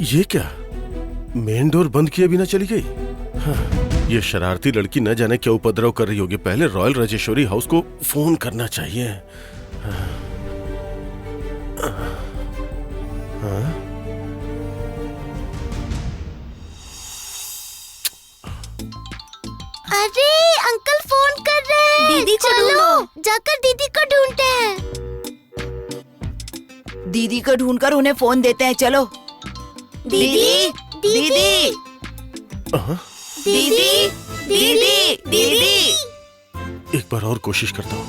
ये क्या, main door बंद किए बिना चली गई? हाँ, ये शरारती लड़की न जाने क्या उपद्रव कर रही होगी। पहले रॉयल राजेश्वरी हाउस को फोन करना चाहिए। अरे अंकल फोन कर रहे हैं। दीदी को चलो जाकर दीदी को ढूंढते हैं। दीदी को ढूंढकर उन्हें फोन देते हैं। चलो दीदी दीदी दीदी दीदी दीदी। एक बार और कोशिश करता हूँ।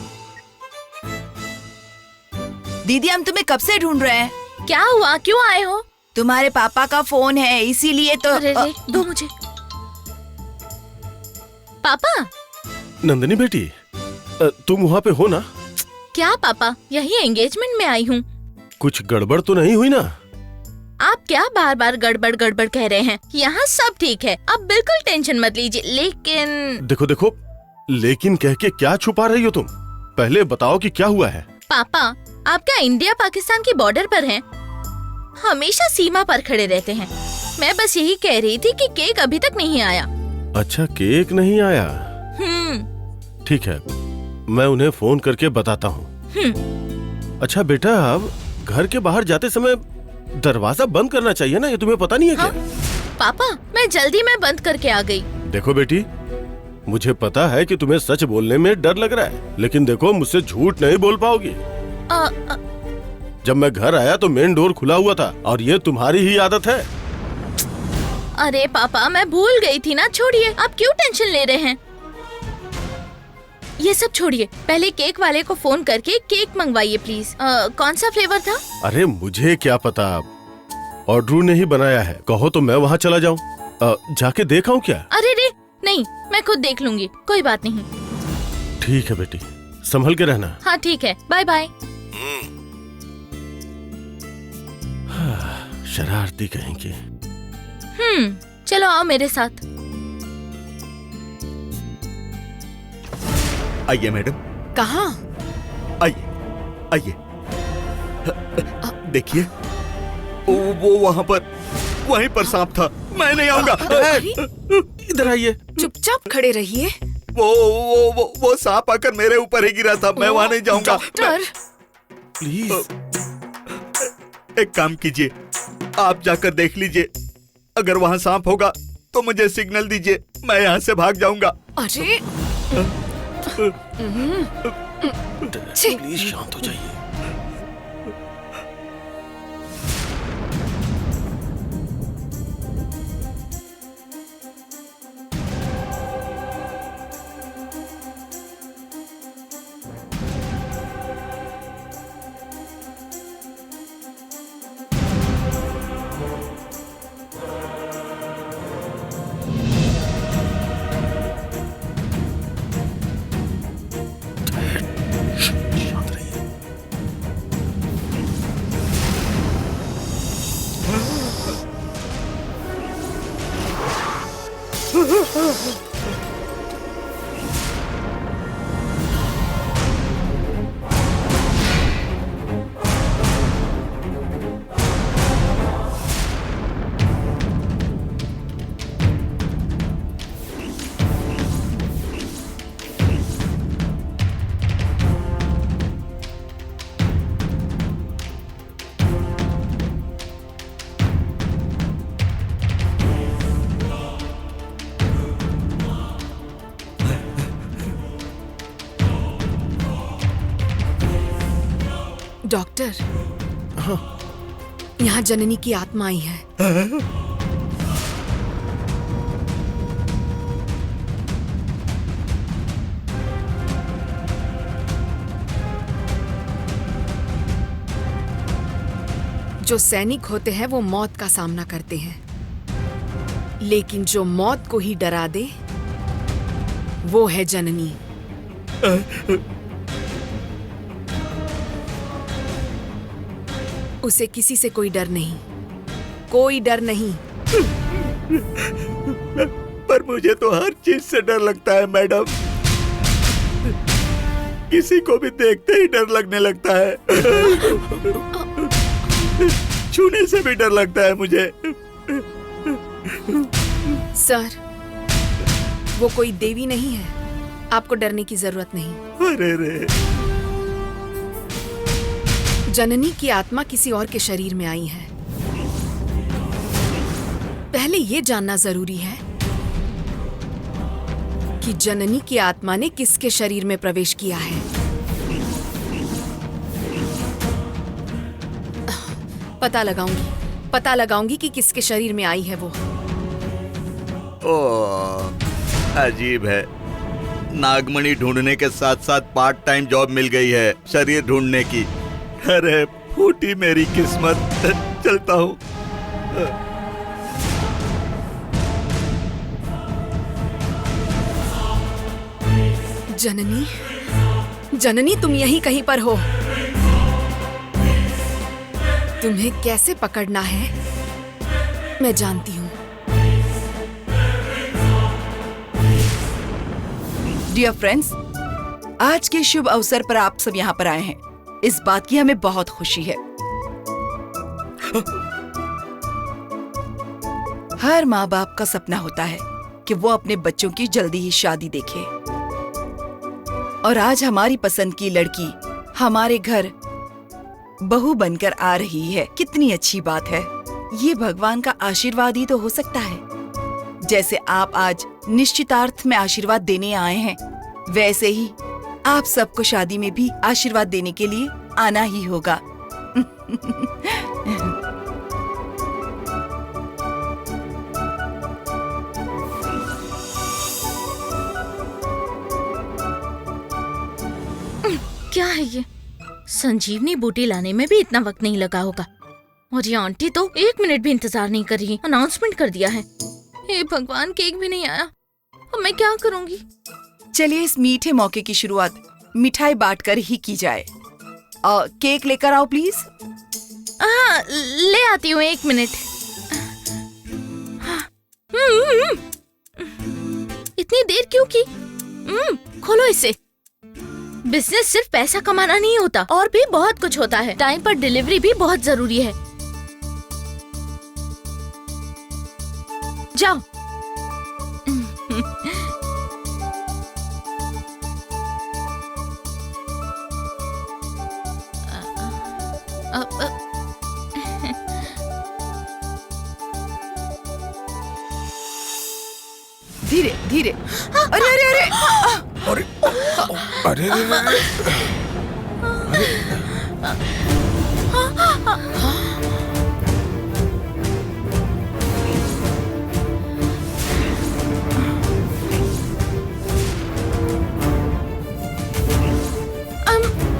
दीदी हम तुम्हें कब से ढूंढ रहे हैं। क्या हुआ, क्यों आए हो? तुम्हारे पापा का फोन है इसीलिए तो। अरे रे, दो मुझे। पापा। नंदिनी बेटी, तुम वहाँ पे हो ना? क्या पापा, यही एंगेजमेंट में आई हूँ। कुछ गड़बड़ तो नहीं हुई ना? आप क्या बार बार गड़बड़ गड़बड़ कह रहे हैं? यहाँ सब ठीक है, आप बिल्कुल टेंशन मत लीजिए। लेकिन देखो देखो, लेकिन कह के क्या छुपा रही हो तुम? पहले बताओ कि क्या हुआ है। पापा, आप क्या इंडिया पाकिस्तान की बॉर्डर पर हैं? हमेशा सीमा पर खड़े रहते हैं। मैं बस यही कह रही थी कि केक अभी तक नहीं आया। अच्छा, केक नहीं आया? ठीक है, मैं उन्हें फोन करके बताता हूँ। अच्छा बेटा, अब घर के बाहर जाते समय दरवाजा बंद करना चाहिए ना, ये तुम्हें पता नहीं है क्या? पापा, मैं जल्दी में बंद करके आ गई। देखो बेटी, मुझे पता है कि तुम्हें सच बोलने में डर लग रहा है, लेकिन देखो मुझसे झूठ नहीं बोल पाओगी। जब मैं घर आया तो मेन डोर खुला हुआ था और ये तुम्हारी ही आदत है। अरे पापा, मैं भूल गई थी ना। छोड़िए, आप क्यों टेंशन ले रहे हैं? ये सब छोड़िए, पहले केक वाले को फोन करके केक मंगवाइए प्लीज। कौन सा फ्लेवर था? अरे मुझे क्या पता, ऑर्डर ने ही बनाया है। कहो तो मैं वहाँ चला जाऊँ, जाके देखा हूँ क्या? अरे रे नहीं, मैं खुद देख लूंगी, कोई बात नहीं। ठीक है बेटी, संभल के रहना। हाँ ठीक है, बाय बाय। शरारती कहेंगे। चलो आओ मेरे साथ। आइए मैडम। कहाँ? आइए आइए। देखिए, वो वहाँ पर, वहीं पर सांप था। मैं नहीं आऊंगा। इधर आइए। चुपचाप खड़े रहिए। वो सांप आकर मेरे ऊपर ही गिरा था। मैं वहाँ नहीं जाऊंगा। Doctor, please. एक काम कीजिए, आप जाकर देख लीजिए। अगर वहाँ सांप होगा तो मुझे सिग्नल दीजिए, मैं यहाँ से भाग जाऊंगा। अरे प्लीज शांत हो जाइए। शांत रहिए। डॉक्टर, यहाँ जननी की आत्मा आई है। जो सैनिक होते हैं वो मौत का सामना करते हैं, लेकिन जो मौत को ही डरा दे वो है जननी। उसे किसी से कोई डर नहीं, कोई डर नहीं। पर मुझे तो हर चीज से डर लगता है मैडम। किसी को भी देखते ही डर लगने लगता है। छूने से भी डर लगता है मुझे। सर, वो कोई देवी नहीं है, आपको डरने की जरूरत नहीं। अरे रे, जननी की आत्मा किसी और के शरीर में आई है। पहले ये जानना जरूरी है कि जननी की आत्मा ने किसके शरीर में प्रवेश किया है। पता लगाऊंगी कि किसके शरीर में आई है वो। ओ, अजीब है। नागमणि ढूंढने के साथ साथ पार्ट टाइम जॉब मिल गई है शरीर ढूंढने की। अरे फूटी मेरी किस्मत। चलता हूँ। जननी तुम यहीं कहीं पर हो। तुम्हें कैसे पकड़ना है मैं जानती हूँ। डियर फ्रेंड्स, आज के शुभ अवसर पर आप सब यहाँ पर आए हैं, इस बात की हमें बहुत खुशी है। हर माँ बाप का सपना होता है कि वो अपने बच्चों की जल्दी ही शादी देखे, और आज हमारी पसंद की लड़की हमारे घर बहू बनकर आ रही है। कितनी अच्छी बात है। ये भगवान का आशीर्वाद ही तो हो सकता है। जैसे आप आज निश्चितार्थ में आशीर्वाद देने आए हैं, वैसे ही आप सबको शादी में भी आशीर्वाद देने के लिए आना ही होगा। क्या है ये? संजीवनी बूटी लाने में भी इतना वक्त नहीं लगा होगा, और ये आंटी तो 1 मिनट भी इंतजार नहीं कर रही। अनाउंसमेंट कर दिया है। हे भगवान, केक भी नहीं आया। अब मैं क्या करूंगी? चलिए इस मीठे मौके की शुरुआत मिठाई बांटकर ही की जाए। केक लेकर आओ प्लीज। हाँ, ले आती हूँ, 1 मिनट। इतनी देर क्यों की? खोलो इसे। बिजनेस सिर्फ पैसा कमाना नहीं होता, और भी बहुत कुछ होता है। टाइम पर डिलीवरी भी बहुत जरूरी है। जाओ। धीरे धीरे। अरे अरे अरे अरे अरे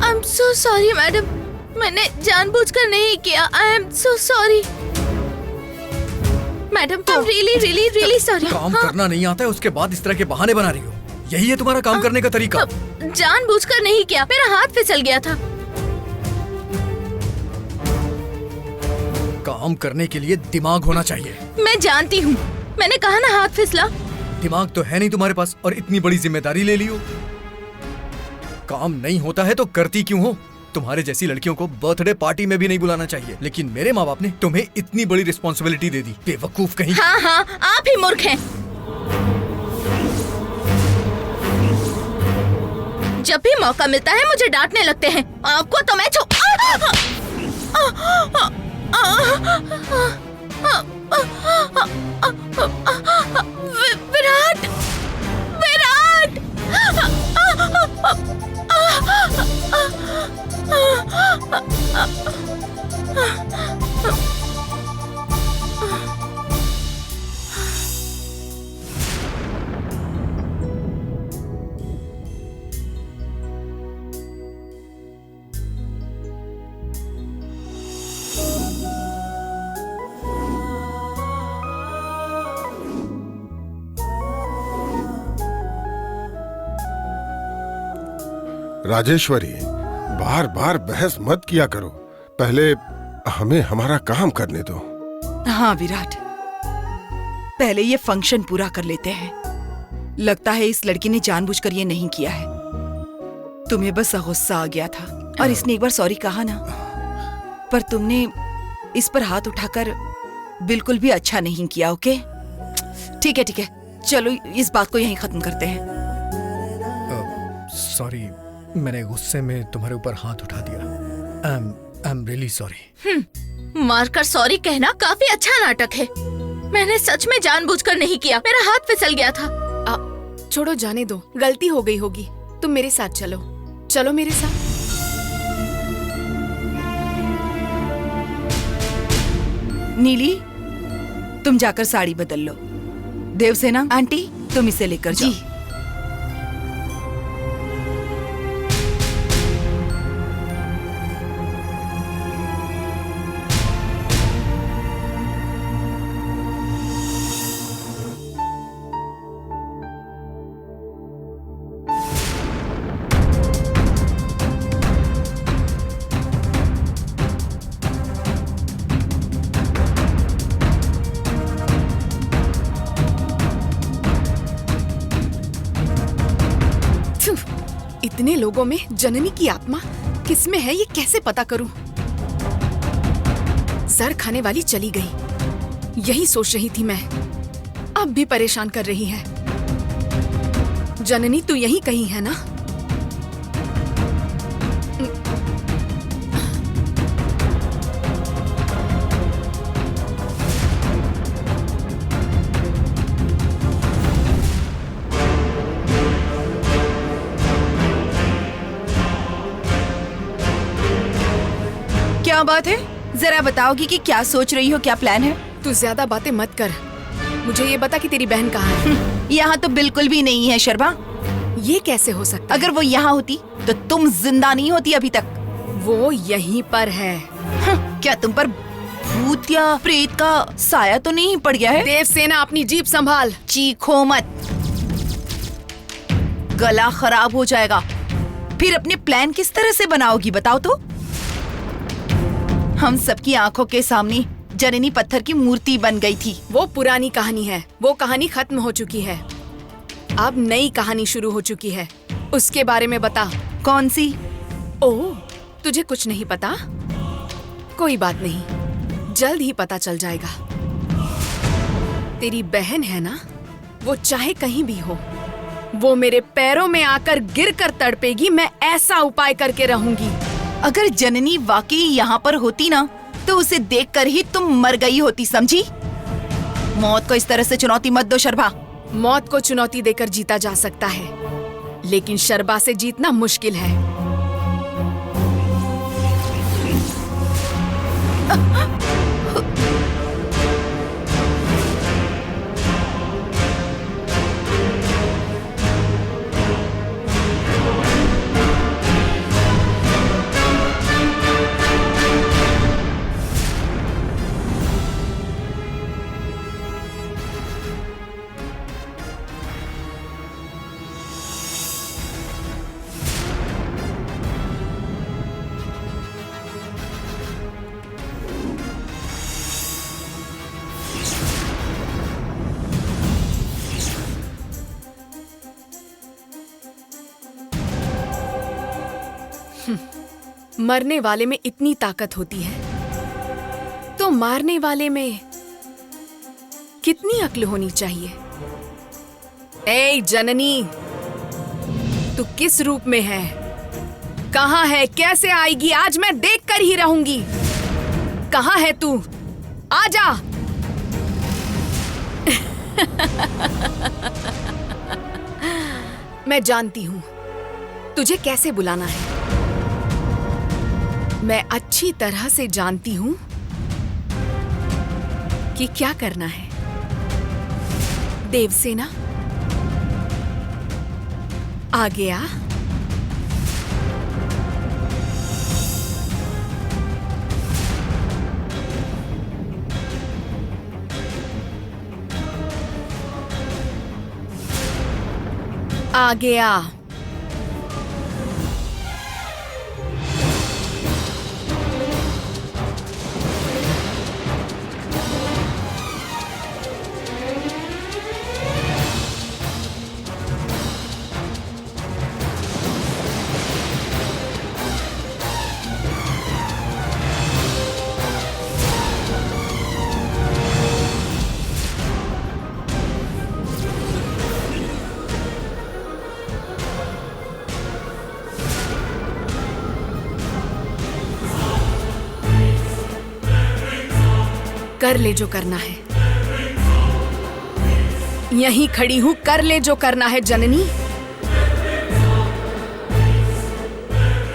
I'm so sorry मैडम, मैंने जानबूझकर नहीं किया। I am so sorry madam. I'm really sorry। काम करना नहीं आता है, उसके बाद इस तरह के बहाने बना रही हो। यही है तुम्हारा काम करने का तरीका? जानबूझकर नहीं किया, मेरा हाथ फिसल गया था। काम करने के लिए दिमाग होना चाहिए। मैं जानती हूँ, मैंने कहा ना हाथ फिसला। दिमाग तो है नहीं तुम्हारे पास, और इतनी बड़ी जिम्मेदारी ले ली हो। काम नहीं होता है तो करती क्यों हो? तुम्हारे जैसी लड़कियों को बर्थडे पार्टी में भी नहीं बुलाना चाहिए, लेकिन मेरे माँ बाप ने तुम्हें इतनी बड़ी रिस्पॉन्सिबिलिटी दे दी। बेवकूफ कहीं। हाँ, आप ही मूर्ख हैं। जब भी मौका मिलता है मुझे डांटने लगते हैं। आपको तो मैं विराट, विराट। राजेश्वरी, बार बार बहस मत किया करो। पहले हमें हमारा काम करने दो। हाँ विराट, पहले ये फंक्शन पूरा कर लेते हैं। लगता है इस लड़की ने जानबूझकर ये नहीं किया है। तुम्हें बस गुस्सा आ गया था और इसने एक बार सॉरी कहा ना, पर तुमने इस पर हाथ उठाकर बिल्कुल भी अच्छा नहीं किया। ओके, ठीक है, चलो इस बात को यहीं खत्म करते हैं। सॉरी, मैंने गुस्से में तुम्हारे ऊपर हाथ उठा दिया। I am really sorry. मारकर सॉरी कहना काफी अच्छा नाटक है। मैंने सच में जानबूझकर नहीं किया, मेरा हाथ फिसल गया था। छोड़ो, जाने दो, गलती हो गई होगी। तुम मेरे साथ चलो, चलो मेरे साथ। नीली, तुम जाकर साड़ी बदल लो। देवसेना आंटी, तुम इसे लेकर जाओ। जी। इतने लोगों में जननी की आत्मा किसमें है, ये कैसे पता करूं? सर खाने वाली चली गई, यही सोच रही थी मैं। अब भी परेशान कर रही है। जननी तू यहीं कहीं है ना? क्या बात है, जरा बताओगी कि क्या सोच रही हो, क्या प्लान है? तू ज्यादा बातें मत कर, मुझे ये बता कि तेरी बहन कहाँ है? यहाँ तो बिल्कुल भी नहीं है शर्मा। ये कैसे हो सकता है? अगर वो यहाँ होती तो तुम जिंदा नहीं होती अभी तक। वो यहीं पर है। क्या तुम पर भूत या प्रेत का साया तो नहीं पड़ गया है? देवसेना, अपनी जीभ संभाल। चीखो मत, गला खराब हो जाएगा। फिर अपने प्लान किस तरह से बनाओगी बताओ तो? हम सबकी आंखों के सामने जननी पत्थर की मूर्ति बन गई थी। वो पुरानी कहानी है, वो कहानी खत्म हो चुकी है। अब नई कहानी शुरू हो चुकी है, उसके बारे में बता। कौन सी? ओह, तुझे कुछ नहीं पता? कोई बात नहीं, जल्द ही पता चल जाएगा। तेरी बहन है ना, वो चाहे कहीं भी हो, वो मेरे पैरों में आकर गिर कर तड़पेगी। मैं ऐसा उपाय करके रहूंगी। अगर जननी वाकई यहाँ पर होती ना, तो उसे देखकर ही तुम मर गई होती, समझी? मौत को इस तरह से चुनौती मत दो शर्मा। मौत को चुनौती देकर जीता जा सकता है, लेकिन शर्बा से जीतना मुश्किल है। मरने वाले में इतनी ताकत होती है तो मारने वाले में कितनी अक्ल होनी चाहिए? ए जननी, तू किस रूप में है? कहाँ है? कैसे आएगी? आज मैं देख कर ही रहूंगी। कहाँ है तू? आजा। मैं जानती हूं तुझे कैसे बुलाना है। मैं अच्छी तरह से जानती हूं कि क्या करना है। देवसेना, आगे आ। आगे आ। कर ले जो करना है। यहीं खड़ी हूं, कर ले जो करना है जननी।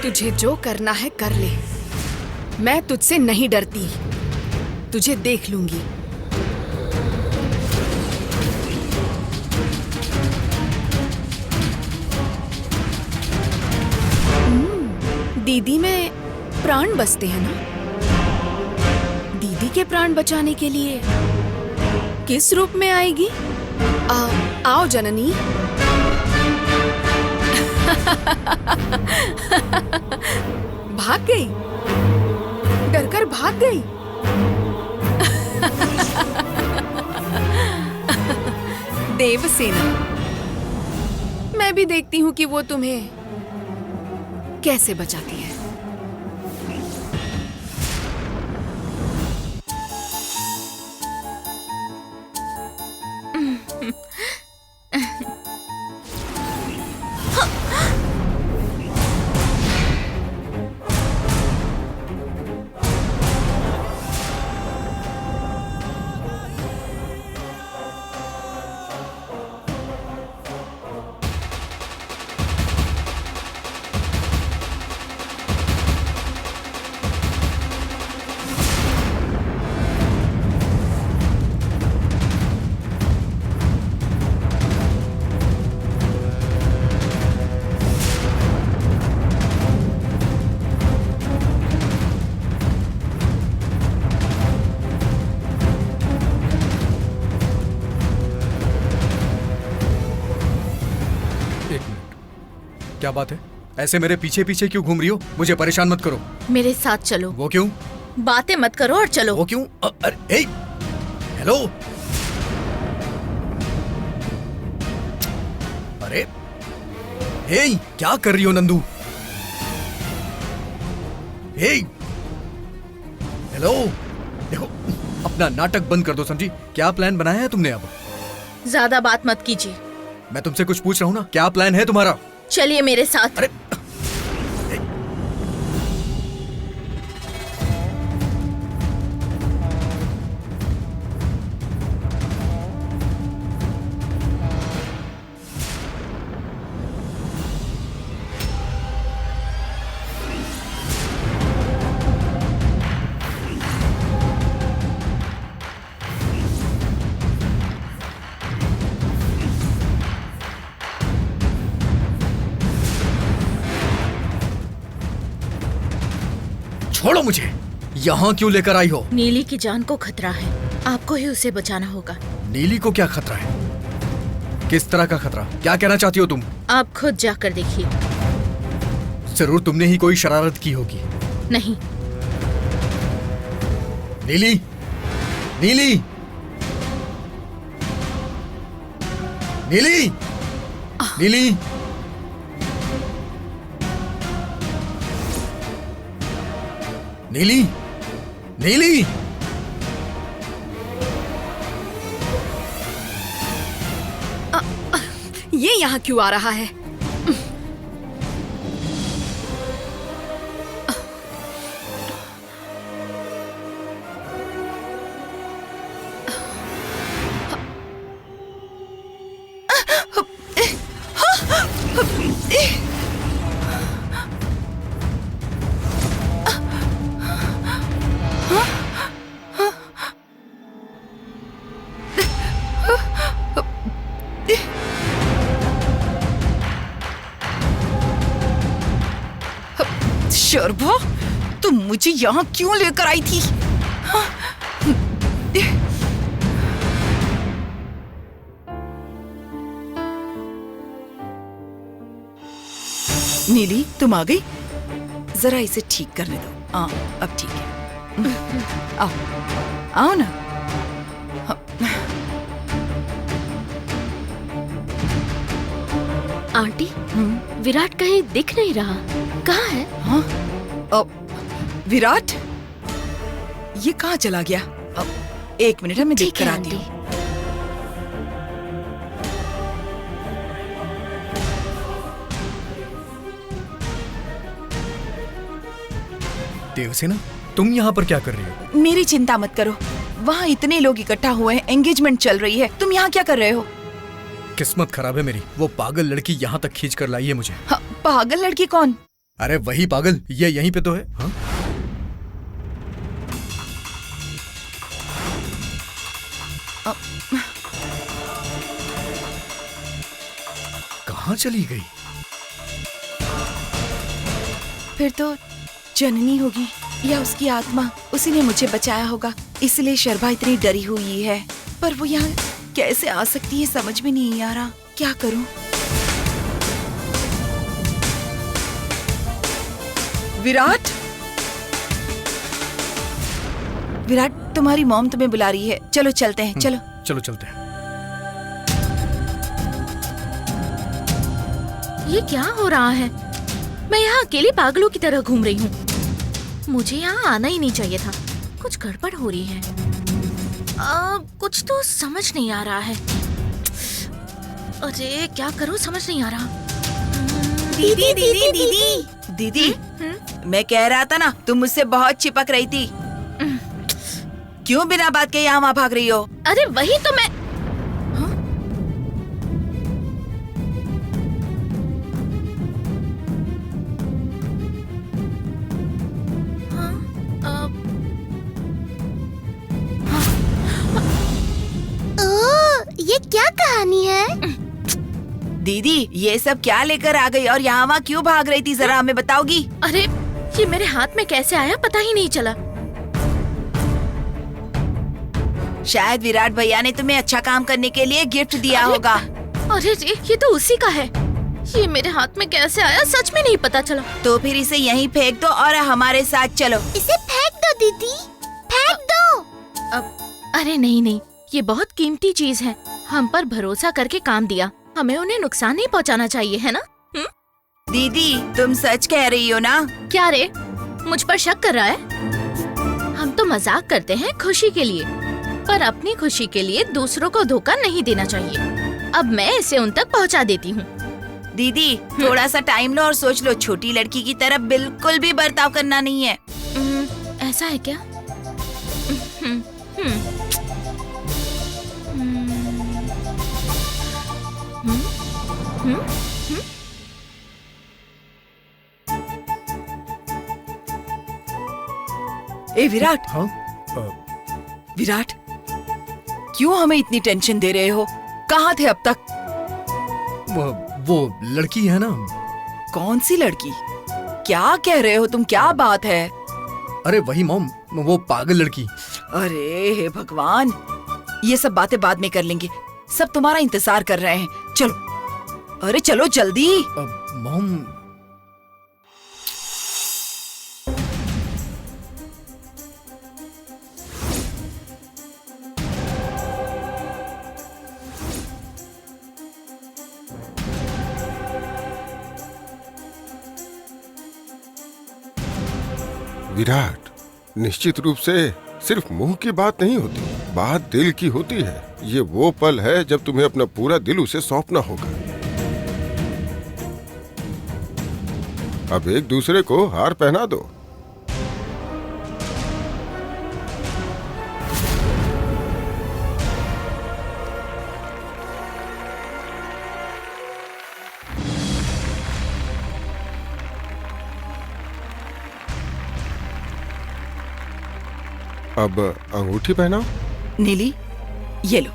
तुझे जो करना है कर ले, मैं तुझसे नहीं डरती, तुझे देख लूंगी। दीदी में प्राण बसते हैं ना? दीदी के प्राण बचाने के लिए किस रूप में आएगी? आओ जननी। भाग गई, डरकर भाग गई। देवसेना, मैं भी देखती हूँ कि वो तुम्हें कैसे बचाती है। क्या बात है? ऐसे मेरे पीछे पीछे क्यों घूम रही हो? मुझे परेशान मत करो। मेरे साथ चलो। वो क्यों? बातें मत करो और चलो। वो क्यों? अरे हेलो, अरे हे, क्या कर रही हो नंदू? हे, हेलो, देखो, अपना नाटक बंद कर दो, समझी? क्या प्लान बनाया है तुमने अब? ज्यादा बात मत कीजिए। मैं तुमसे कुछ पूछ रहा हूँ ना, क्या प्लान है तुम्हारा? चलिए मेरे साथ। अरे छोड़ो मुझे। यहाँ क्यों लेकर आई हो? नीली की जान को खतरा है, आपको ही उसे बचाना होगा। नीली को क्या खतरा है? किस तरह का खतरा? क्या कहना चाहती हो तुम? आप खुद जाकर देखिए। जरूर तुमने ही कोई शरारत की होगी। नहीं। नीली, नीली, नीली, नीली, नीली, नीली, ये यहाँ क्यों आ रहा है? शर्बा, तुम मुझे यहाँ क्यों लेकर आई थी? नीली, तुम आ गई? जरा इसे ठीक करने दो। हाँ, अब ठीक है। आओ, आओ ना। आंटी, विराट कहीं दिख नहीं रहा, कहाँ है? हाँ? विराट, ये कहाँ चला गया? एक मिनट, मैं देख कर आती हूँ। देवसेना, तुम यहाँ पर क्या कर रही हो? मेरी चिंता मत करो, वहाँ इतने लोग इकट्ठा हुए हैं, एंगेजमेंट चल रही है, तुम यहाँ क्या कर रहे हो? किस्मत खराब है मेरी, वो पागल लड़की यहाँ तक खींच कर लाई है मुझे। हाँ, पागल लड़की कौन? अरे वही पागल, ये यहीं पे तो है। हाँ? कहाँ चली गई? फिर तो जननी होगी या उसकी आत्मा, उसी ने मुझे बचाया होगा, इसलिए शर्बा इतनी डरी हुई है। पर वो यहाँ कैसे आ सकती है समझ में नहीं आ रहा, क्या करूं? विराट, विराट, तुम्हारी मॉम तुम्हें बुला रही है, चलो चलते हैं, चलो। चलो चलते हैं। ये क्या हो रहा है? मैं यहाँ अकेली पागलों की तरह घूम रही हूँ। मुझे यहाँ आना ही नहीं चाहिए था। कुछ गड़बड़ हो रही है। कुछ तो समझ नहीं आ रहा है। अरे क्या करूँ, समझ नहीं आ रहा। दीदी दीदी दीदी दीदी, मैं कह रहा था ना, तुम मुझसे बहुत चिपक रही थी। क्यों बिना बात के यहाँ वहाँ भाग रही हो? अरे वही तो मैं। ये क्या कहानी है? दीदी, ये सब क्या लेकर आ गई और यहाँ वहाँ क्यों भाग रही थी, जरा हमें बताओगी? अरे ये मेरे हाथ में कैसे आया पता ही नहीं चला। शायद विराट भैया ने तुम्हें अच्छा काम करने के लिए गिफ्ट दिया होगा। अरे ये तो उसी का है। ये मेरे हाथ में कैसे आया सच में नहीं पता चला। तो फिर इसे यहीं फेंक दो और हमारे साथ चलो। इसे फेंक दो दीदी, फेंक दो। अरे नहीं नहीं, ये बहुत कीमती चीज है। हम पर भरोसा करके काम दिया, हमें उन्हें नुकसान नहीं पहुंचाना चाहिए, है ना? दीदी, तुम सच कह रही हो ना? क्या रे, मुझ पर शक कर रहा है? हम तो मजाक करते हैं खुशी के लिए, पर अपनी खुशी के लिए दूसरों को धोखा नहीं देना चाहिए। अब मैं इसे उन तक पहुंचा देती हूँ। दीदी, थोड़ा सा टाइम लो और सोच लो, छोटी लड़की की तरह बिल्कुल भी बर्ताव करना नहीं है। ऐसा है क्या? ए विराट, हाँ? विराट, क्यों हमें इतनी टेंशन दे रहे हो? कहाँ थे अब तक? वो लड़की है ना। कौन सी लड़की? क्या कह रहे हो तुम, क्या बात है? अरे वही मॉम, वो पागल लड़की। अरे हे भगवान, ये सब बातें बाद में कर लेंगे, सब तुम्हारा इंतजार कर रहे हैं। चलो, अरे चलो जल्दी। मॉम, विराट, निश्चित रूप से सिर्फ मुंह की बात नहीं होती, बात दिल की होती है। ये वो पल है जब तुम्हें अपना पूरा दिल उसे सौंपना होगा। अब एक दूसरे को हार पहना दो। अब अंगूठी पहनाओ। नीली, ये लो।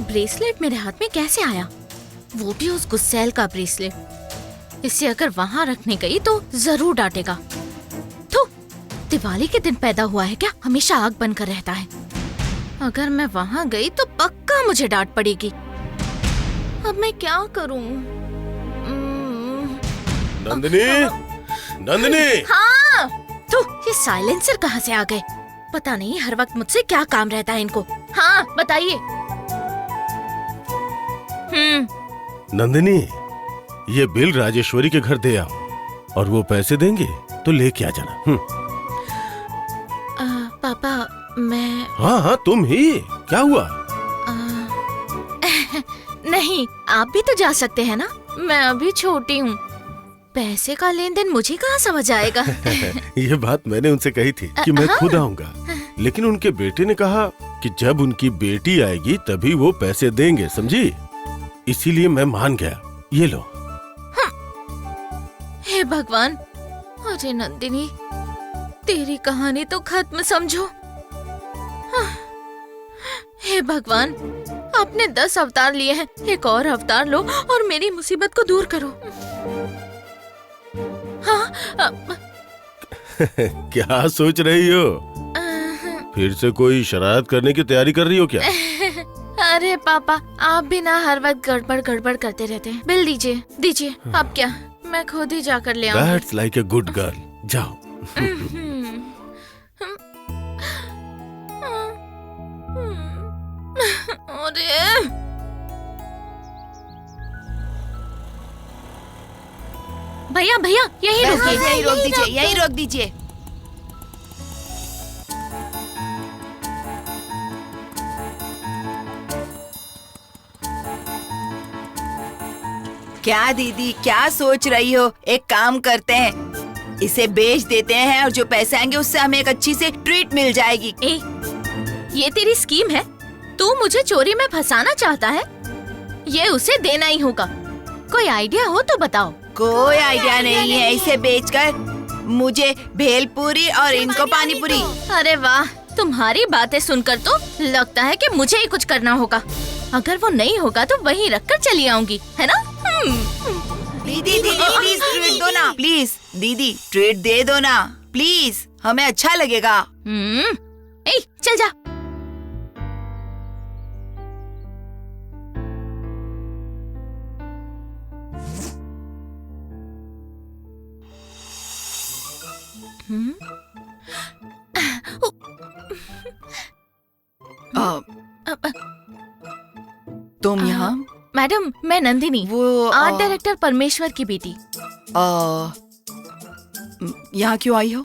ब्रेसलेट मेरे हाथ में कैसे आया? वो भी उस गुस्सैल का ब्रेसलेट। इसे अगर वहाँ रखने गई तो जरूर डांटेगा। तो दिवाली के दिन पैदा हुआ है क्या? हमेशा आग बनकर रहता है। अगर मैं वहाँ गई तो पक्का मुझे डांट पड़ेगी। अब मैं क्या करूँ? नंदिनी, नंदिनी। हाँ, तो ये साइलेंसर कहाँ से आ गए? पता नहीं हर वक्त मुझसे क्या काम रहता है इनको। हाँ बताइए। नंदिनी, ये बिल राजेश्वरी के घर दे आओ और वो पैसे देंगे तो लेके आ जाना। पापा मैं हाँ हाँ तुम ही, क्या हुआ? नहीं, आप भी तो जा सकते हैं ना, मैं अभी छोटी हूँ। पैसे का लेन देन मुझे कहाँ समझ आएगा। ये बात मैंने उनसे कही थी कि मैं खुद आऊंगा, लेकिन उनके बेटे ने कहा कि जब उनकी बेटी आएगी तभी वो पैसे देंगे, समझी? इसीलिए मैं मान गया। ये लो। हे भगवान, अरे नंदिनी, तेरी कहानी तो खत्म समझो। हे भगवान, आपने 10 अवतार लिए हैं, एक और अवतार लो और मेरी मुसीबत को दूर करो। हाँ, क्या सोच रही हो? फिर से कोई शरारत करने की तैयारी कर रही हो क्या? अरे पापा, आप भी ना हर वक्त गड़बड़ गड़बड़ करते रहते हैं। बिल दीजिए, दीजिए। अब क्या, मैं खुद ही जाकर ले आऊंगी। That's like a good girl. जाओ। अरे भैया भैया, यही रुकिए। यही रोक दीजिए, यही रोक दीजिए। क्या दीदी, क्या सोच रही हो? एक काम करते हैं, इसे बेच देते हैं और जो पैसे आएंगे उससे हमें एक अच्छी सी ट्रीट मिल जाएगी। ये तेरी स्कीम है? तू मुझे चोरी में फंसाना चाहता है? ये उसे देना ही होगा। कोई आइडिया हो तो बताओ। कोई आइडिया नहीं है। इसे बेचकर मुझे भेलपूरी और इनको पानीपुरी। अरे वाह, तुम्हारी बातें सुनकर तो लगता है कि मुझे ही कुछ करना होगा। अगर वो नहीं होगा तो वहीं रखकर चली आऊंगी, है ना? दीदी दीदी प्लीज ट्रीट दो ना, प्लीज दीदी ट्रीट दे दो ना, प्लीज, हमें अच्छा लगेगा। ए, चल जा। तुम यहाँ? मैडम, मैं नंदिनी, वो आर्ट डायरेक्टर परमेश्वर की बेटी। यहाँ क्यों आई हो?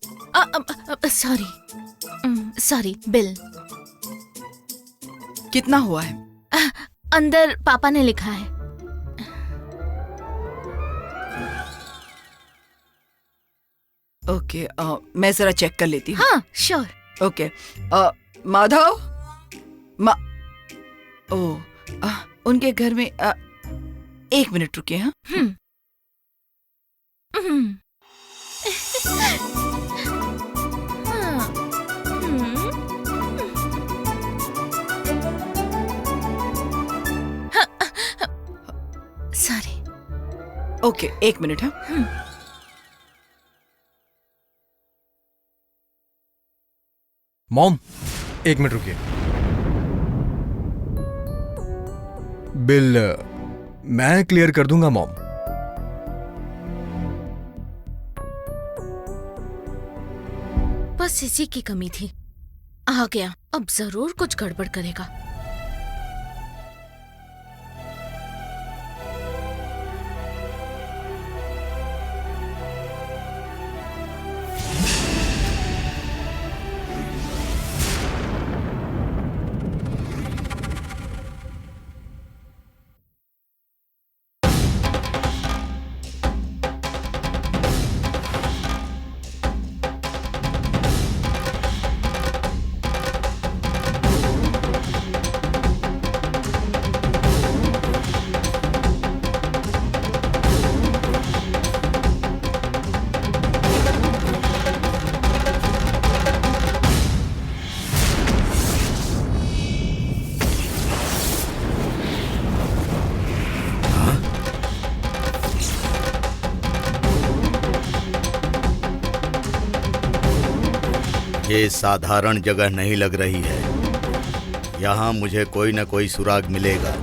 Sorry, bill. कितना हुआ है? अंदर पापा ने लिखा है। ओके, मैं जरा चेक कर लेती हूँ। हाँ श्योर। ओके, माधव, उनके घर में 1 मिनट रुकिए। हाँ, सॉरी। Okay, 1 minute. हाँ, मॉम, 1 मिनट रुकिए। बिल मैं क्लियर कर दूंगा मॉम। बस इसी की कमी थी। आ गया, अब जरूर कुछ गड़बड़ करेगा। ये साधारण जगह नहीं लग रही है। यहाँ मुझे कोई न कोई सुराग मिलेगा।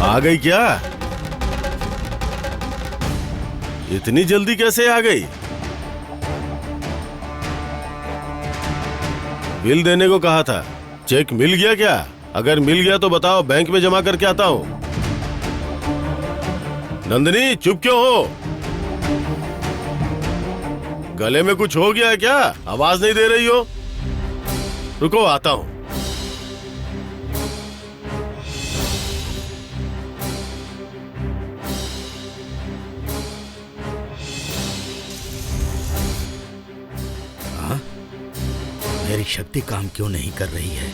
आ गई क्या? इतनी जल्दी कैसे आ गई? बिल देने को कहा था, चेक मिल गया क्या? अगर मिल गया तो बताओ, बैंक में जमा करके आता हूं। नंदिनी, चुप क्यों हो? गले में कुछ हो गया है क्या? आवाज नहीं दे रही हो? रुको, आता हूं। मेरी शक्ति काम क्यों नहीं कर रही है?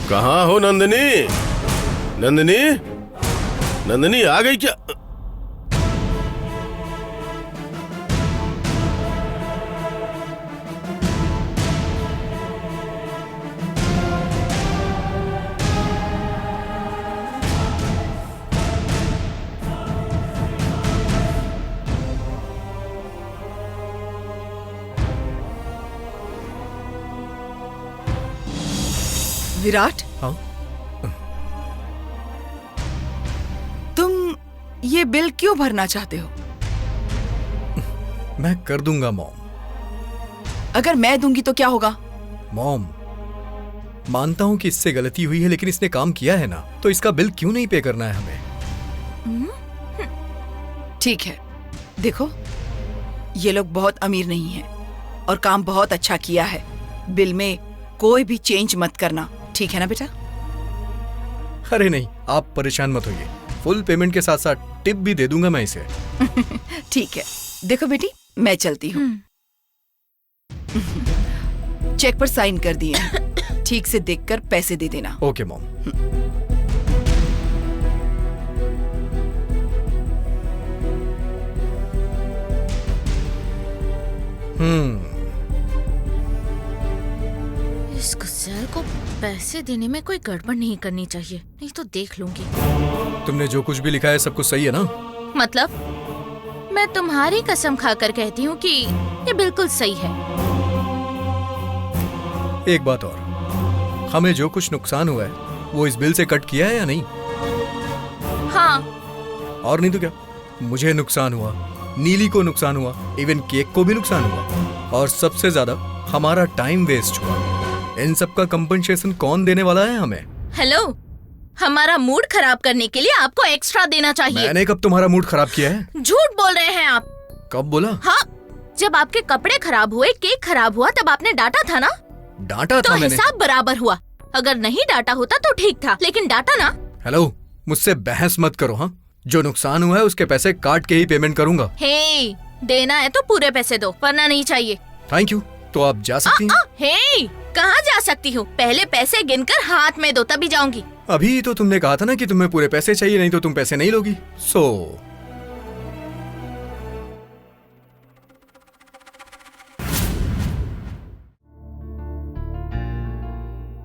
कहाँ हो नंदिनी? नंदिनी, नंदिनी आ गई क्या? विराट, हाँ? तुम ये बिल क्यों भरना चाहते हो? मैं कर दूंगा मॉम। अगर मैं दूंगी तो क्या होगा? मॉम, मानता हूं कि इससे गलती हुई है, लेकिन इसने काम किया है ना, तो इसका बिल क्यों नहीं पे करना है हमें? ठीक है, देखो, ये लोग बहुत अमीर नहीं हैं और काम बहुत अच्छा किया है। बिल में कोई भी चेंज मत करना, ठीक है ना बेटा? अरे नहीं, आप परेशान मत होइए। फुल पेमेंट के साथ साथ टिप भी दे दूंगा मैं इसे। ठीक है, देखो बेटी, मैं चलती हूँ। चेक पर साइन कर दिए हैं। ठीक से देखकर पैसे दे देना। Okay mom. इस गुस्सेल को पैसे देने में कोई गड़बड़ नहीं करनी चाहिए, नहीं तो देख लूंगी। तुमने जो कुछ भी लिखा है सब कुछ सही है ना? मतलब मैं तुम्हारी कसम खाकर कहती हूँ कि ये बिल्कुल सही है। एक बात और, हमें जो कुछ नुकसान हुआ है वो इस बिल से कट किया है या नहीं? हाँ। और नहीं तो क्या, मुझे नुकसान हुआ, नीली को नुकसान हुआ, इवन केक को भी नुकसान हुआ, और सबसे ज्यादा हमारा टाइम वेस्ट हुआ। इन सब का कंपनसेशन कौन देने वाला है हमें? हेलो, हमारा मूड खराब करने के लिए आपको एक्स्ट्रा देना चाहिए। मैंने कब तुम्हारा मूड खराब किया है? झूठ बोल रहे हैं आप। कब बोला? हाँ, जब आपके कपड़े खराब हुए, केक खराब हुआ, तब आपने डांटा था ना? डांटा तो था मैंने। हिसाब बराबर हुआ। अगर नहीं डांटा होता तो ठीक था, लेकिन डांटा ना। हेलो, मुझसे बहस मत करो। हाँ, जो नुकसान हुआ है उसके पैसे काट के ही पेमेंट करूंगा। हे, देना है तो पूरे पैसे दो, वरना नहीं चाहिए। Thank you. तो आप जा सकती हैं। हे, कहाँ जा सकती हूँ? पहले पैसे गिनकर हाथ में दो तभी जाऊंगी। अभी तो तुमने कहा था ना कि तुम्हें पूरे पैसे चाहिए, नहीं तो तुम पैसे नहीं लोगी।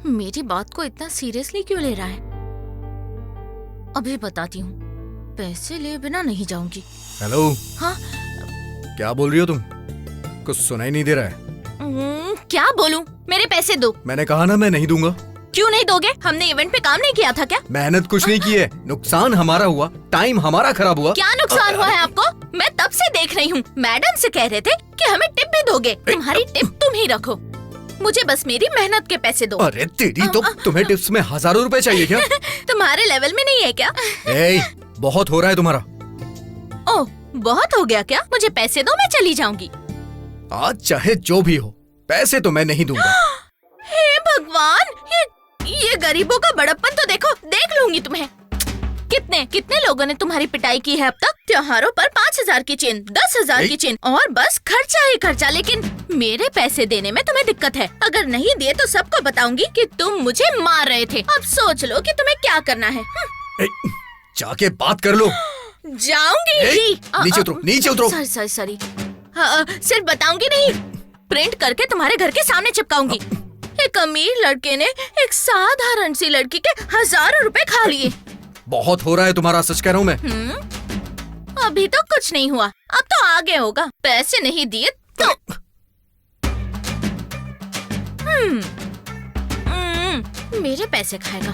मेरी बात को इतना सीरियसली क्यों ले रहा है? अभी बताती हूँ, पैसे लिए बिना नहीं जाऊंगी। हेलो। हाँ? क्या बोल रही हो तुम? कुछ सुनाई नहीं दे रहा है। क्या बोलूं? मेरे पैसे दो। मैंने कहा ना मैं नहीं दूंगा। क्यों नहीं दोगे? हमने इवेंट पे काम नहीं किया था क्या? मेहनत कुछ नहीं की है, नुकसान हमारा हुआ, टाइम हमारा खराब हुआ। क्या नुकसान हुआ है आपको? मैं तब से देख रही हूँ, मैडम से कह रहे थे कि हमें टिप भी दोगे। तुम्हारी टिप तुम ही रखो, मुझे बस मेरी मेहनत के पैसे दो। अरे तेरी तो, तुम्हें टिप्स में हजारों रुपए चाहिए क्या? तुम्हारे लेवल में नहीं है क्या? बहुत हो रहा है तुम्हारा। ओह, बहुत हो गया क्या? मुझे पैसे दो, मैं चली जाऊंगी। आज चाहे जो भी हो, पैसे तो मैं नहीं दूंगा। हे भगवान, ये गरीबों का बड़प्पन तो देखो, देख लूंगी तुम्हें। कितने लोगों ने तुम्हारी पिटाई की है अब तक? त्योहारों पर 5,000 की चेन, 10,000 की चेन और बस खर्चा ही खर्चा। लेकिन मेरे पैसे देने में तुम्हें दिक्कत है। अगर नहीं दिए तो सबको बताऊंगी कि तुम मुझे मार रहे थे। अब सोच लो कि तुम्हें क्या करना है। जाके बात कर लो। जाऊंगी ही। नीचे उतरो। सॉरी। सिर्फ बताऊंगी नहीं, प्रिंट करके तुम्हारे घर के सामने चिपकाऊंगी। एक अमीर लड़के ने एक साधारण सी लड़की के हजारों रुपए खा लिए। बहुत हो रहा है तुम्हारा, सच कह रहा हूँ मैं। अभी तो कुछ नहीं हुआ, अब तो आगे होगा। पैसे नहीं दिए तो मेरे पैसे खाएगा।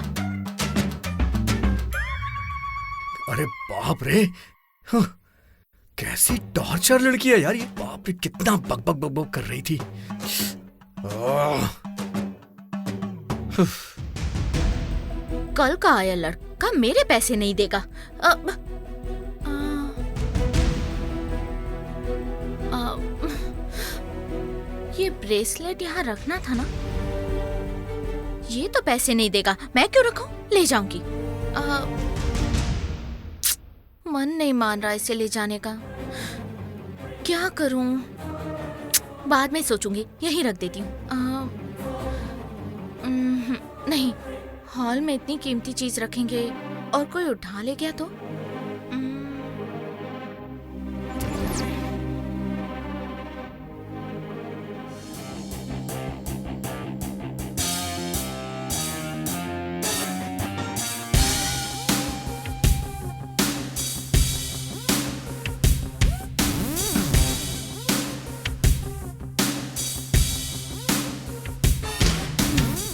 अरे बाप रे, कैसी टॉर्चर लड़की है यार ये। बाप रे, कितना बक बक कर रही थी। कल का आया लड़का मेरे पैसे नहीं देगा। ये ब्रेसलेट यहाँ रखना था ना। ये तो पैसे नहीं देगा, मैं क्यों रखूं? ले जाऊंगी। मन नहीं मान रहा इसे ले जाने का। क्या करूं? बाद में सोचूंगी, यहीं रख देती हूँ। नहीं, हॉल में इतनी कीमती चीज रखेंगे और कोई उठा ले गया तो?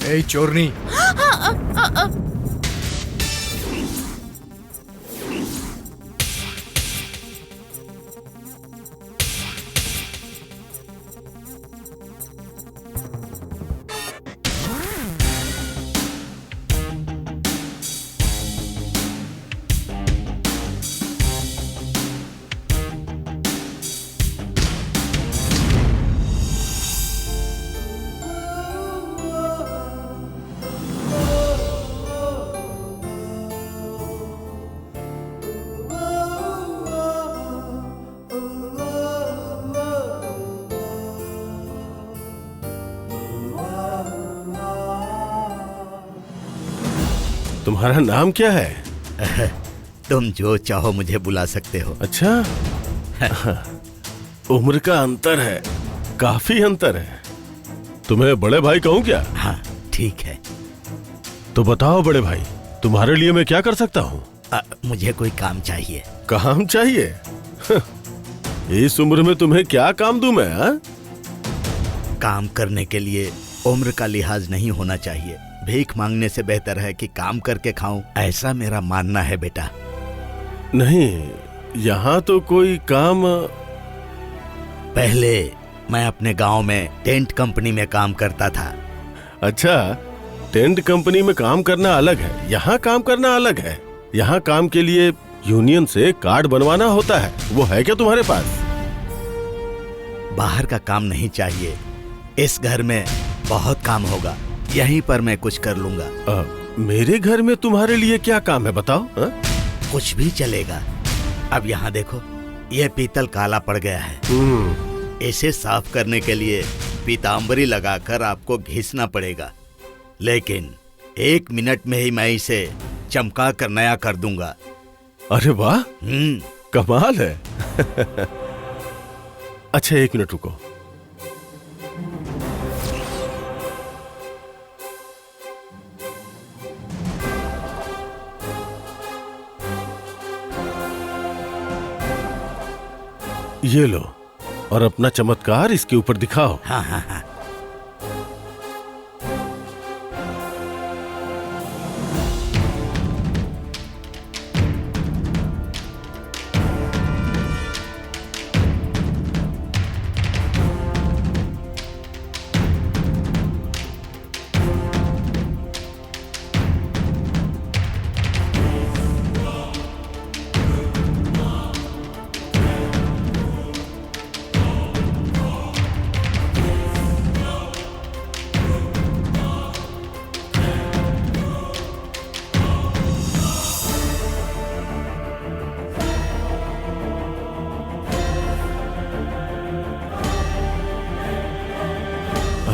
ए चोरनी, तुम्हारा नाम क्या है? तुम जो चाहो मुझे बुला सकते हो। अच्छा, उम्र का अंतर है, काफी अंतर है। तुम्हें बड़े भाई कहूँ क्या? हाँ ठीक है। तो बताओ बड़े भाई, तुम्हारे लिए मैं क्या कर सकता हूँ? मुझे कोई काम चाहिए। काम चाहिए? इस उम्र में तुम्हें क्या काम दूं मैं? हा? काम करने के लिए उम्र का लिहाज नहीं होना चाहिए। भीख मांगने से बेहतर है कि काम करके खाऊं, ऐसा मेरा मानना है बेटा। नहीं, यहाँ तो कोई काम। पहले मैं अपने गांव में टेंट कंपनी में काम करता था। अच्छा, टेंट कंपनी में काम करना अलग है, यहाँ काम करना अलग है। यहाँ काम के लिए यूनियन से कार्ड बनवाना होता है, वो है क्या तुम्हारे पास? बाहर का काम नहीं चाहिए, इस घर में बहुत काम होगा, यहीं पर मैं कुछ कर लूंगा। मेरे घर में तुम्हारे लिए क्या काम है बताओ? कुछ भी चलेगा। अब यहाँ देखो, ये पीतल काला पड़ गया है, इसे साफ करने के लिए पीताम्बरी लगाकर आपको घिसना पड़ेगा, लेकिन 1 मिनट में ही मैं इसे चमका कर नया कर दूंगा। अरे वाह, कमाल है। अच्छा 1 मिनट रुको। ये लो, और अपना चमत्कार इसके ऊपर दिखाओ। हाँ हाँ हाँ।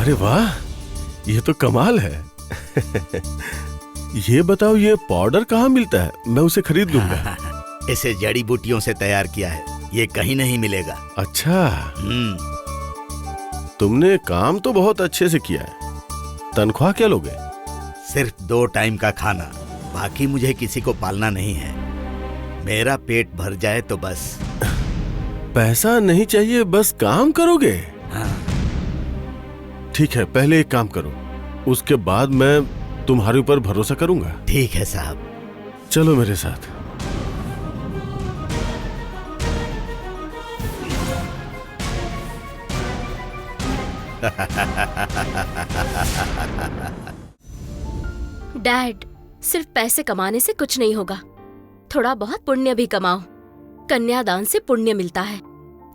अरे वाह, ये तो कमाल है। ये बताओ, ये पाउडर कहाँ मिलता है? मैं उसे खरीद लूंगा। इसे जड़ी बूटियों से तैयार किया है, ये कहीं नहीं मिलेगा। अच्छा, तुमने काम तो बहुत अच्छे से किया है। तनख्वाह क्या लोगे? सिर्फ 2 टाइम का खाना, बाकी मुझे किसी को पालना नहीं है। मेरा पेट भर जाए तो बस। पैसा नहीं चाहिए, बस काम करोगे? हाँ। ठीक है, पहले एक काम करो, उसके बाद मैं तुम्हारे ऊपर भरोसा करूंगा। ठीक है साहब। चलो मेरे साथ। डैड, सिर्फ पैसे कमाने से कुछ नहीं होगा, थोड़ा बहुत पुण्य भी कमाओ। कन्यादान से पुण्य मिलता है।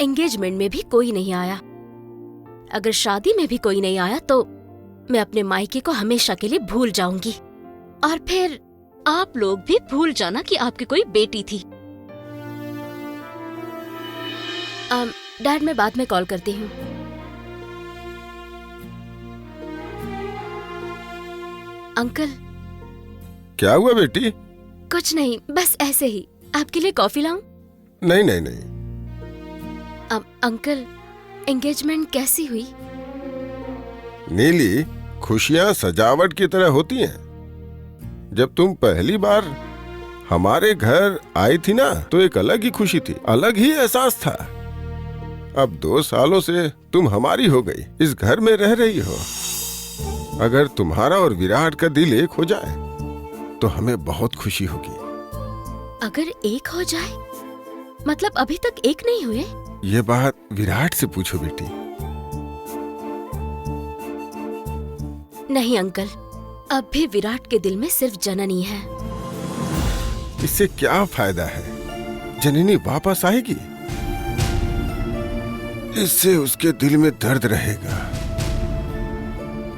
एंगेजमेंट में भी कोई नहीं आया, अगर शादी में भी कोई नहीं आया तो मैं अपने मायके को हमेशा के लिए भूल जाऊंगी, और फिर आप लोग भी भूल जाना कि आपकी कोई बेटी थी। डैड, मैं बाद में कॉल करती हूँ। अंकल। क्या हुआ बेटी? कुछ नहीं, बस ऐसे ही। आपके लिए कॉफी लाऊं? नहीं नहीं नहीं। अंकल, एंगेजमेंट कैसी हुई? नीली, खुशियां सजावट की तरह होती हैं। जब तुम पहली बार हमारे घर आई थी ना, तो एक अलग ही खुशी थी, अलग ही एहसास था। अब 2 सालों से तुम हमारी हो गई, इस घर में रह रही हो। अगर तुम्हारा और विराट का दिल एक हो जाए तो हमें बहुत खुशी होगी। अगर एक हो जाए मतलब अभी तक एक नहीं हुए? ये बात विराट से पूछो बेटी। नहीं अंकल, अब भी विराट के दिल में सिर्फ जननी है। इससे क्या फायदा है? जननी वापस आएगी, इससे उसके दिल में दर्द रहेगा।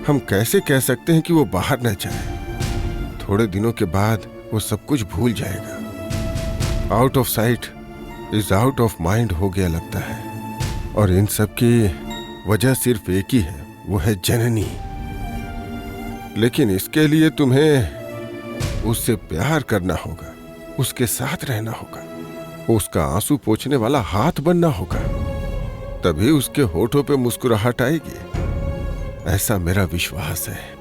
हम कैसे कह सकते हैं कि वो बाहर न जाए? थोड़े दिनों के बाद वो सब कुछ भूल जाएगा। Out of site is out of mind हो गया लगता है। और इन सब की वजह सिर्फ एक ही है, वो है जननी। लेकिन इसके लिए तुम्हें उससे प्यार करना होगा, उसके साथ रहना होगा, उसका आंसू पोंछने वाला हाथ बनना होगा, तभी उसके होठों पे मुस्कुराहट आएगी। ऐसा मेरा विश्वास है।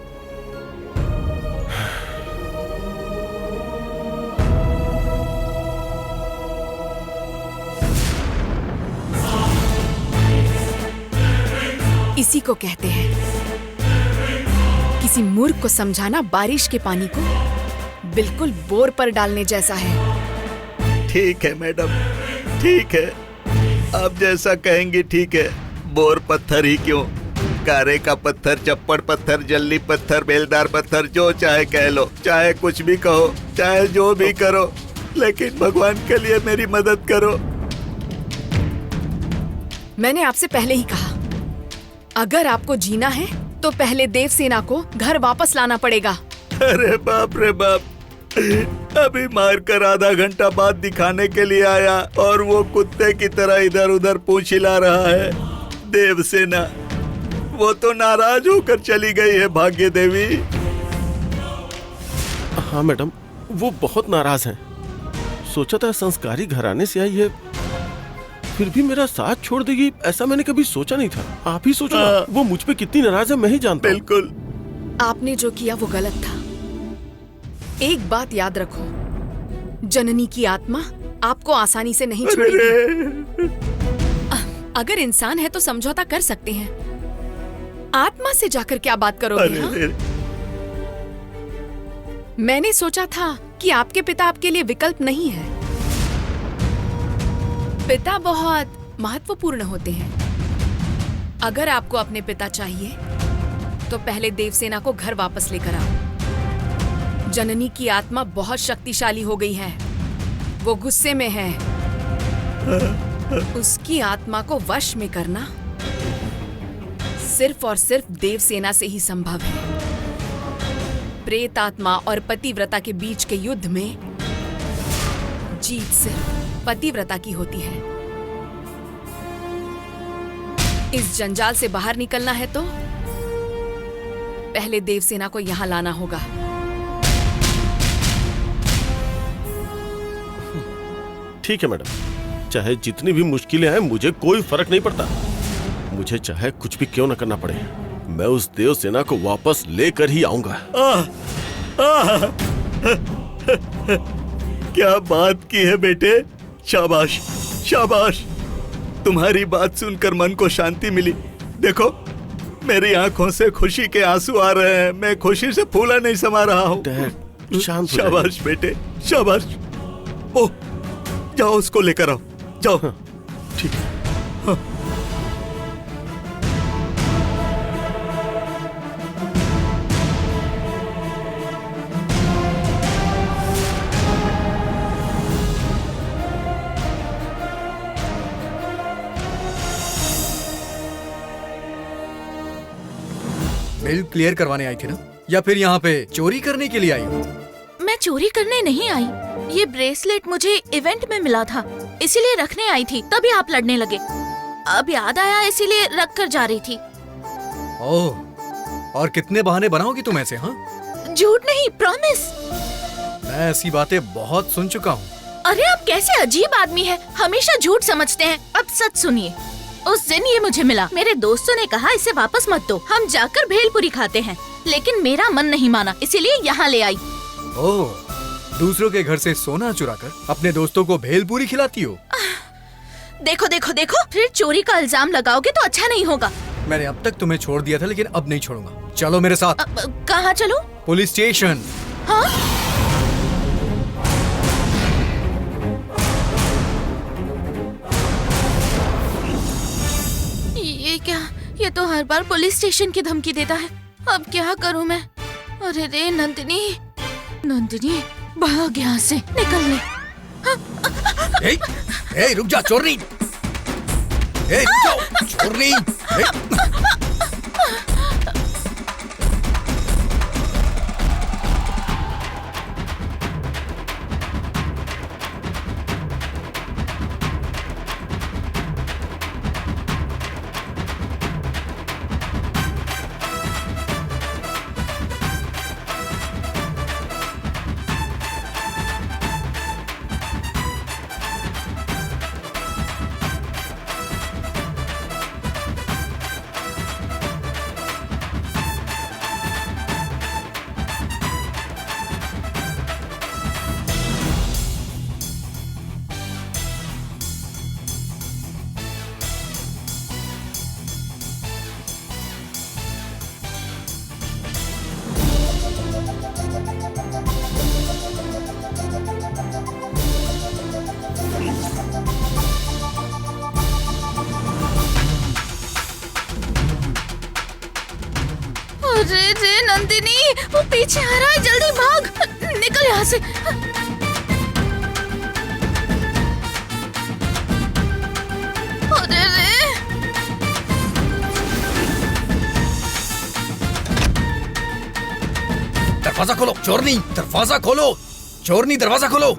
इसी को कहते हैं किसी मूर्ख को समझाना बारिश के पानी को बिल्कुल बोर पर डालने जैसा है। ठीक है मैडम, ठीक है, आप जैसा कहेंगी ठीक है। बोर पत्थर ही क्यों, कारे का पत्थर, चप्पड़ पत्थर, जल्ली पत्थर, बेलदार पत्थर, जो चाहे कह लो, चाहे कुछ भी कहो, चाहे जो भी करो, लेकिन भगवान के लिए मेरी मदद करो। मैंने आपसे पहले ही कहा, अगर आपको जीना है तो पहले देवसेना को घर वापस लाना पड़ेगा। अरे बाप रे बाप, अभी मारकर आधा घंटा बाद दिखाने के लिए आया और वो कुत्ते की तरह इधर उधर पूंछ हिला रहा है। देवसेना, वो तो नाराज होकर चली गई है भाग्य देवी। हाँ मैडम, वो बहुत नाराज हैं। सोचा था संस्कारी घराने से आई है, फिर भी मेरा साथ छोड़ देगी ऐसा मैंने कभी सोचा नहीं था। आप ही सोचो ना, वो मुझ पे कितनी नाराज है मैं ही जानता हूँ। बिल्कुल। आपने जो किया वो गलत था। एक बात याद रखो, जननी की आत्मा आपको आसानी से नहीं छोड़ेगी। अगर इंसान है तो समझौता कर सकते हैं, आत्मा से जाकर क्या बात करोगे? हाँ? मैंने सोचा था कि आपके पिता आपके लिए विकल्प नहीं है। पिता बहुत महत्वपूर्ण होते हैं। अगर आपको अपने पिता चाहिए तो पहले देवसेना को घर वापस लेकर आओ। जननी की आत्मा बहुत शक्तिशाली हो गई है, वो गुस्से में है। उसकी आत्मा को वश में करना सिर्फ और सिर्फ देवसेना से ही संभव है। प्रेत आत्मा और पतिव्रता के बीच के युद्ध में जीत सिर्फ पतिव्रता की होती है। इस जंजाल से बाहर निकलना है तो पहले देवसेना को यहां लाना होगा। ठीक है मैडम, चाहे जितनी भी मुश्किलें आए मुझे कोई फर्क नहीं पड़ता। मुझे चाहे कुछ भी क्यों न करना पड़े, मैं उस देवसेना को वापस लेकर ही आऊंगा। क्या बात की है बेटे, शाबाश शाबाश। तुम्हारी बात सुनकर मन को शांति मिली। देखो मेरी आंखों से खुशी के आंसू आ रहे हैं, मैं खुशी से फूला नहीं समा रहा हूँ। डैड, शांत हो शाबाश बेटे शाबाश। ओ जाओ उसको लेकर आओ, जाओ। ठीक है। बिल क्लियर करवाने आई थी ना, या फिर यहाँ पे चोरी करने के लिए आई हो? मैं चोरी करने नहीं आई। ये ब्रेसलेट मुझे इवेंट में मिला था, इसीलिए रखने आई थी। तभी आप लड़ने लगे। अब याद आया इसीलिए रख कर जा रही थी। ओह, और कितने बहाने बनाओगी तुम ऐसे? हाँ, झूठ नहीं, प्रॉमिस। मैं ऐसी बातें बहुत सुन चुका हूँ। अरे आप कैसे अजीब आदमी हैं, हमेशा झूठ समझते हैं। अब सच सुनिए। उस दिन ये मुझे मिला, मेरे दोस्तों ने कहा इसे वापस मत दो, हम जाकर भेलपुरी खाते हैं। लेकिन मेरा मन नहीं माना, इसीलिए यहाँ ले आई। ओह, दूसरों के घर से सोना चुराकर अपने दोस्तों को भेलपुरी खिलाती हो? देखो देखो देखो, फिर चोरी का इल्जाम लगाओगे तो अच्छा नहीं होगा। मैंने अब तक तुम्हें छोड़ दिया था, लेकिन अब नहीं छोड़ूंगा। चलो मेरे साथ। कहाँ चलो? Police station. हाँ? ये क्या? ये तो हर बार पुलिस स्टेशन की धमकी देता है। अब क्या करूं मैं? अरे रे नंदिनी, नंदिनी भाग यहाँ से, निकल ले। ए, रुक जा चोरनी। ए, रुक जाओ चोरनी। अरे रे नंदिनी, वो पीछे आ रहा है, जल्दी भाग, निकल यहाँ से। अरे रे, दरवाजा खोलो चोरनी, दरवाजा खोलो चोरनी, दरवाजा खोलो।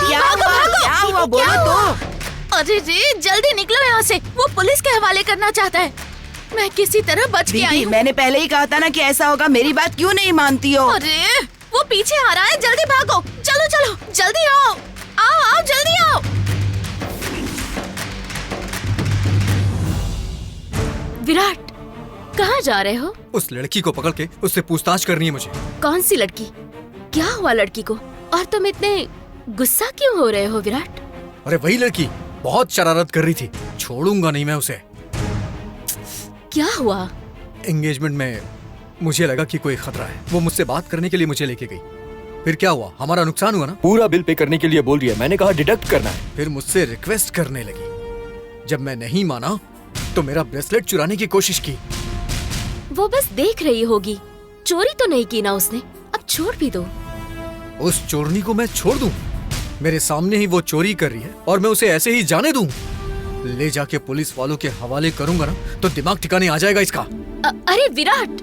क्या हुआ बोलो तो। अरे रे, जल्दी निकलो यहाँ से। वो पुलिस के हवाले करना चाहता है। मैं किसी तरह बच के आई दीदी हूँ। मैंने पहले ही कहा था ना कि ऐसा होगा, मेरी बात क्यों नहीं मानती हो? अरे वो पीछे आ रहा है, जल्दी भागो। चलो चलो जल्दी आओ, आओ आओ जल्दी आओ। विराट, कहाँ जा रहे हो? उस लड़की को पकड़ के उससे पूछताछ करनी है मुझे। कौन सी लड़की? क्या हुआ लड़की को? और तुम इतने गुस्सा क्यों हो रहे हो विराट? अरे वही लड़की बहुत शरारत कर रही थी, छोड़ूंगा नहीं मैं उसे। क्या हुआ? एंगेजमेंट में मुझे लगा कि कोई खतरा है, वो मुझसे बात करने के लिए मुझे लेके गई। फिर क्या हुआ, हमारा नुकसान हुआ ना। पूरा बिल पे करने के लिए बोल रही है, मैंने कहा डिडक्ट करना है। फिर मुझसे रिक्वेस्ट करने लगी। जब मैं नहीं माना तो मेरा ब्रेसलेट चुराने की कोशिश की। वो बस देख रही होगी, चोरी तो नहीं की ना उसने। अब छोड़ भी दो। उस चोरनी को मैं छोड़ दूं? मेरे सामने ही वो चोरी कर रही है और मैं उसे ऐसे ही जाने दूं? ले जाके पुलिस वालों के हवाले करूंगा ना तो दिमाग ठिकाने आ जाएगा इसका। अरे विराट,